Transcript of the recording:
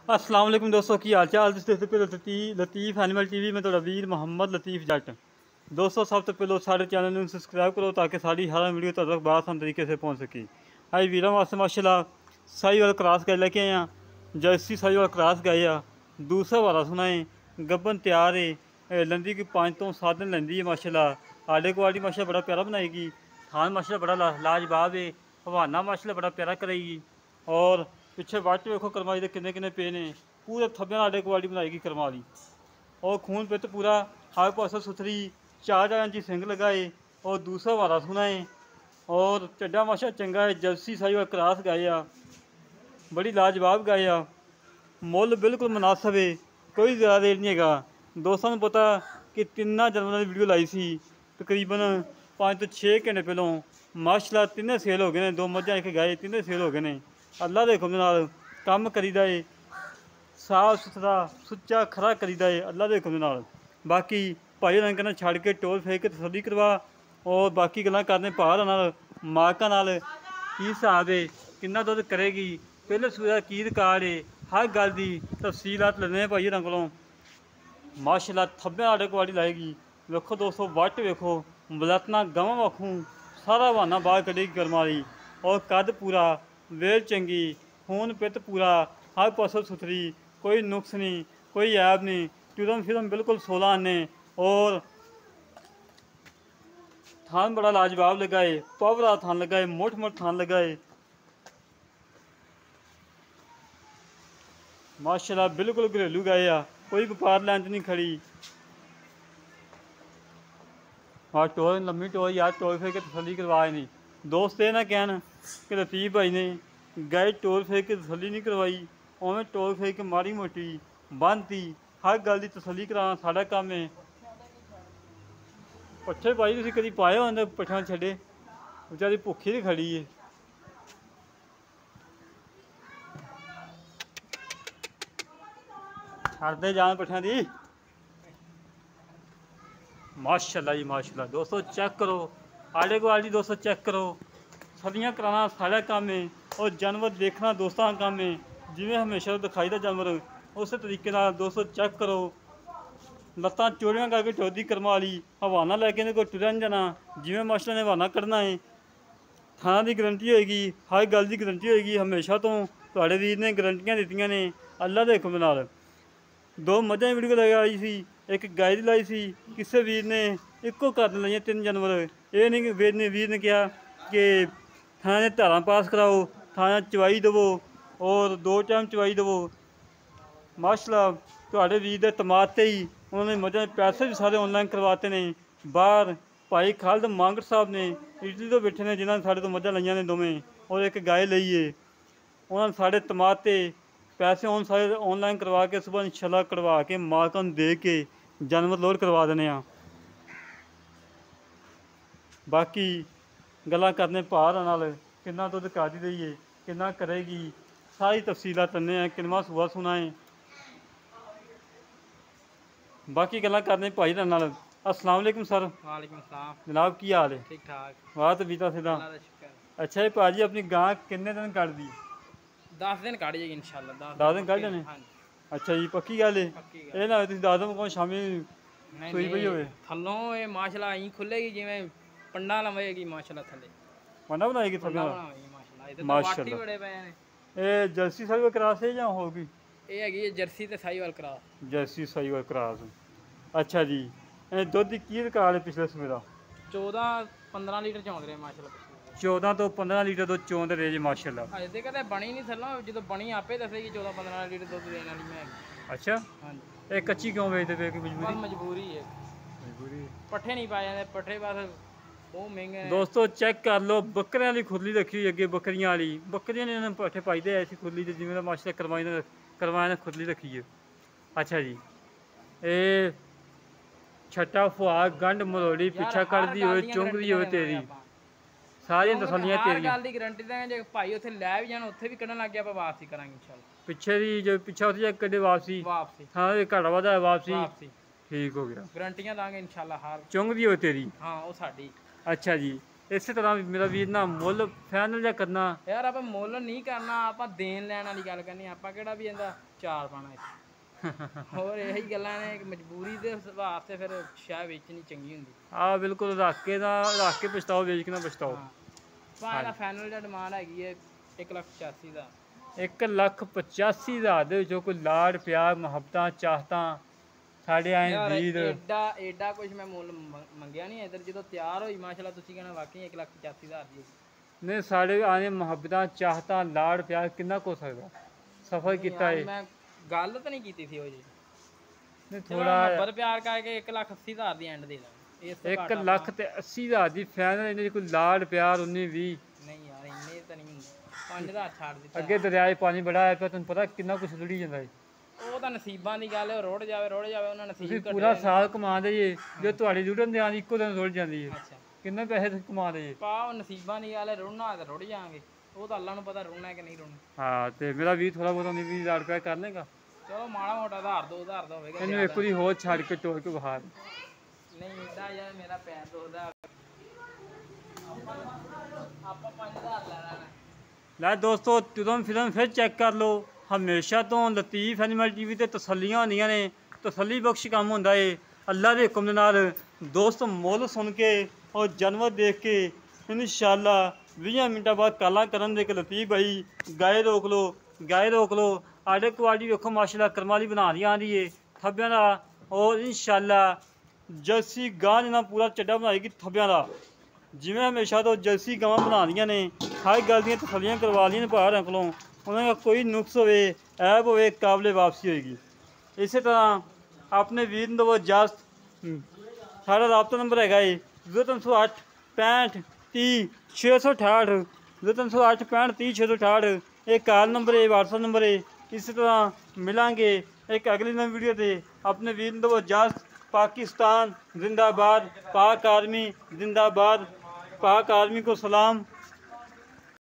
अस्सलाम वालेकुम दोस्तों की हाल चाल लतीफ़ एनिमल टीवी में ਤੁਹਾਡਾ ਵੀਰ ਮੁਹੰਮਦ ਲਤੀਫ ਜੱਟ। दोस्तों सब तो पहले साढ़े चैनल में सबसक्राइब करो ताकि सारी हर वीडियो तक बासान तरीके से पहुँच सके। अज वीर वास्ते माशाल्लाह साहिवाल क्रॉस कर लेके आए हैं, जर्सी साहिवाल क्रॉस गए आ। दूसरा वारा सुनाए गब्बन तैयार है, लंदी की 5 तो 7 दिन लंदी है माशाल्लाह। आले क्वालिटी माशाल्लाह बड़ा प्यारा बनाएगी, थान माशाल्लाह बड़ा लाजवाब है, हवाना माशाल्लाह बड़ा प्यारा करेगी। और पिछे वट वेखो करमाली के किन्ने किन्ने पे ने, पूरे थब्बे आले क्वालिटी बनाएगी करमाली। और खून पित पूरा हर पासों सुथरी 4 इंची सिंग लगाए और दूसरा वारा सुनाए। और चड्डा माशा चंगा है, जर्सी साहिवाल क्रॉस गाए आ, बड़ी लाजवाब गाए आ। मुल बिल्कुल मुनासिब है, कोई ज़्यादा रेट नहीं है। दोस्तों को पता कि 3 जनवरी की वीडियो लाई सी तकरीबन 5 तो 6 घंटे पहलों माशाल्लाह 3 सेल हो गए हैं। 2 मझां एक गाय 3 सेल हो गए हैं। अल्लाह के हुक्म नाल काम करीदा है, साफ सुथरा सुच्चा खरा करीदा है अल्लाह के हुक्म नाल। बाकी भाई होरां कहना छड़ के टोल फेंक के तसल्ली करवा और बाकी गल्लां करने भार नाल मालकां नाल की हिसाब है, किन्ना दुध करेगी, पहले सूए दा की रिकार्ड है, हर गल दी तफसीलात लैने भाई होरां कोलों। माशाल्लाह थब्बे आडे क्वालिटी लाएगी। वेखो दोस्तों वट वेखो, मलतना गवां वाखूं सारा बहाना बाहर कढेगी करमाली। और कद पूरा, वेल चंगी, खून पित पूरा, हर पासों सुथरी, कोई नुक्स नहीं, कोई ऐब नहीं, टुरम फिरम बिल्कुल 16 आने। और थान बड़ा लाजवाब लगाए, पावरा थान लगाए, मोट मोट थान लगाए माशाल्लाह बिल्कुल घरेलू गाए आ, कोई व्यापार लैन नहीं खड़ी। हाँ टोर लम्मी टोर यार, टोर फेर के तसल्ली करवाए नहीं। दोस्त ये ना कहन कि लतीफ़ भाई ने गाय टोर फेर के तसल्ली नहीं करवाई, उवें टोर फेर के माड़ी मोटी बंदती हर गल की तसल्ली कराना साडा काम है। पट्ठे भाई तुसीं कदी पाए होंदे पट्ठा छड्डे, बेचारी भुखी तो खड़ी है। छड्डदे जान पट्ठियां दी माशाल्लाह जी माशाल्लाह। दोस्तों चेक करो आड़े क्वालिटी, दोस्तों चेक करो। सदियाँ कराना साढ़ा काम है और जानवर देखना दोस्तों का काम है। जिमें हमेशा दिखाई दा जानवर उस तरीके नाल दोस्तों चेक करो। लत्तां चौड़ियां करके चौधी कर्मा वाली, हवाना लैके इन्हें कोई टुरया नहीं जाना, जिमें मास्टर ने हवाना कढ़ना है। थाना की गारंटी होएगी, हर गल की गारंटी होएगी। हमेशा तो तुहाडे वीर ने गारंटियां दित्तियां ने अल्लाह के हुक्म नाल। 2 मझां वीडियो लगाई सी, एक गाय दी लाई सी, किसी वीर ने इक्को कर लाइया 3 जानवर। ये नहीं कि वीर ने कहा कि थाने धारां पास कराओ, थाना चवाई दवो और 2 टाइम चवाई दवो। माशाल्लाह तुहाडे वीर दे तमाद ते ही उन्होंने मझां पैसे भी सारे ऑनलाइन करवाते ने। बाहर भाई खालद मांगट साहब ने इटली तो बैठे ने, जिन्होंने साढ़े तो मझां लईयां ने दोवें और एक गाय लई है। उन्होंने साढ़े तमाद ते पैसे ऑन सारे ऑनलाइन करवा के सुबह इंशाल्लाह कढ़वा के मालकां नूं दे के जानवर लोड करवा देने आ। बाकी गल्लां करने भार नाल किन्ना दुध काटी रही है, किन्ना करेगी, सारी तफसीलात लैने हैं, किनवा सूआ सुना है। बाकी गल्लां करने भाई नाल। अस्सलाम वालेकुम सर। वालेकुम सलाम जनाब की हाल है? ठीक ठाक, वाह तो बीता सीधा। अल्लाह दा शुक्र। अच्छा जी भाजी अपनी गां किन्ने दिन कट दी? 10 दिन कट जाएगी इंशाल्लाह। 10 दिन कट जाने? हाँ जी अच्छा जी पक्की गल है? पक्की ये ना तुम 10 दिन को शामी नहीं सूई पई होवे थल्लों ये माशाल्लाह यहीं खुलेगी जिवें पंडा लवेगी माशाल्लाह थल्ले पंडा बनाएगी थल्ले पंडा बनावेगी माशाल्लाह। इधर तो माशाल्लाह। वाटी बड़े पे ने। ये जर्सी साहिवाल क्रॉस है या होगी? ये हैगी जर्सी ते Sahiwal cross. Jersey Sahiwal cross. अच्छा जी दुध की की रिकार्ड है पिछले समय का? 14-15 लीटर चौंद रहे माशाल्लाह। 14 तो 15 लीटर दुध चोंद रहे जी माशाल्लाह। अजे ते कदे बनी नहीं थल्लों, जो बनी आपे दसेगी 14-15 लीटर दुध देने वाली मैं। अच्छा हाँ जी ये कच्ची क्यों बेचते पे? बस मजबूरी है, मजबूरी। पट्ठे नहीं पाए जाते, पट्ठे बस वो महंगे ने। दोस्तों चेक कर लो, बकरियां वाली खुरली रखी हुई अगे, बकरियां वाली बकरियां ने इन्होंने पट्ठे पाई दे ऐसी खुरली जिमें माशाल्लाह करवाई ने खुरली रखी है। अच्छा जी ये छट्टा फुआग गंढ मरोड़ी पिछा करदी होए चुंगदी होए तेरी सारियां तसल्लियां हर तेरियां। गल दी गारंटी देंगे, जे भाई उत्थे लै भी जान उत्थे भी कढन लग गया, ਆਪਾਂ वापसी करांगे इंशाल्लाह। पिछे दी जो पिछा होती है कदे वापसी वापसी हाँ ये घड़ा वादा है वापसी वापसी ठीक हो गया। गारंटियां दांगे इंशाल्लाह हर। चुंगदी होए तेरी हाँ वो साडी। अच्छा जी ਇਸੇ ਤਰ੍ਹਾਂ ਮੇਰਾ ਵੀਰ ਨਾ ਮੁੱਲ ਫਾਈਨਲ ਜਾਂ ਕਰਨਾ। ਯਾਰ ਆਪਾਂ ਮੁੱਲ ਨਹੀਂ ਕਰਨਾ, ਆਪਾਂ ਦੇਣ ਲੈਣ ਵਾਲੀ ਗੱਲ ਕਰਨੀ, ਆਪਾਂ ਕਿਹੜਾ ਵੀ ਇਹਦਾ ਚਾਰ ਪਾਣਾ ਇੱਥੇ। ਹੋਰ ਇਹੀ ਗੱਲਾਂ ਨੇ, ਮਜਬੂਰੀ ਦੇ ਵਾਸਤੇ ਫਿਰ ਸ਼ਾਇਦ ਵੇਚਣੀ ਚੰਗੀ ਹੁੰਦੀ। ਆ ਬਿਲਕੁਲ ਰੱਖ ਕੇ ਪਛਤਾਓ, ਵੇਚ ਕੇ ਨਾ ਪਛਤਾਓ। ਭਾਅ ਦਾ ਫਾਈਨਲ ਦਾ ਡਿਮਾਂਡ ਹੈਗੀ ਹੈ 1,85,000 ਦਾ। 1,85,000 ਦੇ ਵਿੱਚੋਂ ਕੋਈ ਲਾਡ ਪਿਆਰ ਮੁਹੱਬਤਾਂ ਚਾਹਤਾਂ ਸਾਡੇ ਆਏ ਵੀਰ। ਏਡਾ ਕੁਝ ਮੈਂ ਮੁੱਲ ਮੰਗਿਆ ਨਹੀਂ ਇੱਧਰ, ਜਦੋਂ ਤਿਆਰ ਹੋਈ ਮਾਸ਼ਾਅੱਲਾ ਤੁਸੀਂ ਕਹਿਣਾ ਵਾਕਈ 1,85,000 ਦੀ। ਨਹੀਂ ਸਾਡੇ ਆਏ ਮੁਹੱਬਤਾਂ ਚਾਹਤਾਂ ਲਾਡ ਪਿਆਰ ਕਿੰਨਾ ਕੁ ਸਕਦਾ, ਸਫਰ ਕੀਤਾ ਹੈ। ਮੈਂ ਗੱਲ ਤਾਂ ਨਹੀਂ ਕੀਤੀ ਸੀ ਉਹ ਜੀ, ਨਹੀਂ ਥੋੜਾ ਮੁਹੱਬਤ ਪਿਆਰ ਕਰਕੇ 1,80,000 ਦੀ ਐਂਡ ਦੇ ਦਾਂ। 1,80,000 ਦੀ ਫਾਈਨਲ, ਇਹਨੇ ਕੋਈ ਲਾਡ ਪਿਆਰ 19-20 ਨਹੀਂ ਯਾਰ ਇੰਨੇ ਤਾਂ ਨਹੀਂ ਹੁੰਦੇ। 5,000 ਛੱਡ ਦਿੱਤਾ। ਅੱਗੇ ਦਰਿਆਏ ਪਾਣੀ ਬੜਾ ਆਇਆ ਪਿਆ, ਤੁਹਾਨੂੰ ਪਤਾ ਕਿੰਨਾ ਕੁਛ ਰੁੜੀ ਜਾਂਦਾ ਹੈ। ਉਹ ਤਾਂ ਨਸੀਬਾਂ ਦੀ ਗੱਲ ਹੈ, ਰੁੜ ਜਾਵੇ ਉਹਨਾਂ ਨਸੀਬ ਤੁਸੀਂ ਪੂਰਾ ਸਾਲ ਕਮਾਉਂਦੇ ਜੇ, ਜੇ ਤੁਹਾਡੀ ਰੁੜਨ ਦੇ ਆਂਦੀ ਇੱਕੋ ਦਿਨ ਰੁੜ ਜਾਂਦੀ ਹੈ। ਅੱਛਾ ਕਿੰਨੇ ਪੈਸੇ ਤੁਸੀਂ ਕਮਾਉਂਦੇ ਜੇ? ਪਾ ਉਹ ਨਸੀਬਾਂ ਦੀ ਗੱਲ ਹੈ, ਰੁੜਨਾ ਤਾਂ ਰੁੜ ਜਾਵਾਂਗੇ, ਉਹ ਤਾਂ ਅੱਲਾ ਨੂੰ ਪਤਾ ਰੁੜਨਾ ਕਿ ਨਹੀਂ ਰੁੜਨਾ। ਹਾਂ ਤੇ ਮੇਰਾ ਵੀਰ ਥੋੜਾ ਬਹੁਤਾ 20,000 ਰੁਪਇਆ ਕਰ ਲੇਗਾ। ਚਲੋ ਮਾੜਾ ਮੋਟਾ ਉਧਾਰ ਦੋ ਹੋਵੇਗਾ। ਇਹਨੂੰ ਇੱਕ ਵਾਰੀ ਹੋਰ ਛੱਡ ਕੇ ਟੋਰ ਕੇ ਬਾਹਰ। ਨਹੀਂ ਇੱਦਾਂ ਯਾਰ ਮੇਰਾ ਪੈਰ ਦੋਦਾ, ਆਪਾਂ 5,000 ਲੈ ਲੈਣਾ। ਲੈ ਦੋਸਤੋ ਤੁਰੰਤ ਫਿਲਮ ਫਿਰ ਚੈੱਕ ਕਰ ਲਓ। ਹਮੇਸ਼ਾ ਤੋਂ ਲਤੀਫ ਐਨੀਮਲ ਟੀਵੀ ਤੇ ਤਸੱਲੀਆਂ ਹੁੰਦੀਆਂ ਨੇ, ਤਸੱਲੀ ਬਖਸ਼ ਕੰਮ ਹੁੰਦਾ ਏ। ਅੱਲਾ ਦੇ ਹੁਕਮ ਦੇ ਨਾਲ ਦੋਸਤ ਮੁੱਲ ਸੁਣ ਕੇ ਔਰ ਜਾਨਵਰ ਦੇਖ ਕੇ ਇਨਸ਼ਾਅੱਲਾ 20 ਮਿੰਟਾਂ ਬਾਅਦ ਕਾਲਾਂ ਕਰਨ ਦੇ ਕਿ ਲਤੀਫ ਭਾਈ ਗਾਏ ਰੋਕ ਲਓ। ਆਡੇ ਕੁਆਲਿਟੀ ਵੇਖੋ ਮਾਸ਼ਾਅੱਲਾ ਕਰਮਾਂ ਦੀ ਬਣਾ ਦੀ ਆਂਦੀ ਏ ਥੱਬਿਆਂ ਦਾ, ਔਰ ਇਨਸ਼ਾਅੱਲਾ ਜਰਸੀ ਗਾਂ ਨਾਲ ਪੂਰਾ ਚੱਡਾ ਬਣਾਏਗੀ ਥੱਬਿਆਂ ਦਾ। ਜਿਵੇਂ ਹਮੇਸ਼ਾ ਤੋਂ ਜਰਸੀ ਗਾਵਾਂ ਬਣਾਉਂਦੀਆਂ ਨੇ, ਹਰ ਗੱਲ ਦੀਆਂ ਤਸੱਲੀਆਂ ਕਰਵਾ ਲਈਆਂ ਨੇ ਭਾਰਾਂ ਕੋਲੋਂ। ਉਹਨਾਂ ਦਾ ਕੋਈ ਨੁਕਸ ਹੋਵੇ, ਐਬ ਹੋਵੇ, ਕਾਬਲੇ ਵਾਪਸੀ ਹੋਏਗੀ। ਇਸੇ ਤਰ੍ਹਾਂ ਆਪਣੇ ਵੀਰ ਨੂੰ ਇਜਾਜ਼ਤ। ਸਾਡਾ ਰਾਬਤਾ ਨੰਬਰ ਹੈਗਾ ਏ 0308 65 30 668, 0308 65 30 668। ਇਹ ਕਾਲ ਨੰਬਰ ਹੈ, WhatsApp ਨੰਬਰ ਹੈ। ਇਸੇ ਤਰ੍ਹਾਂ ਮਿਲਾਂਗੇ ਇੱਕ ਅਗਲੀ ਨਵੀਂ ਵੀਡੀਓ ਤੇ। ਆਪਣੇ ਵੀਰ ਨੂੰ ਇਜਾਜ਼ਤ। पाकिस्तान जिंदाबाद, पाक आर्मी जिंदाबाद, पाक आर्मी को सलाम।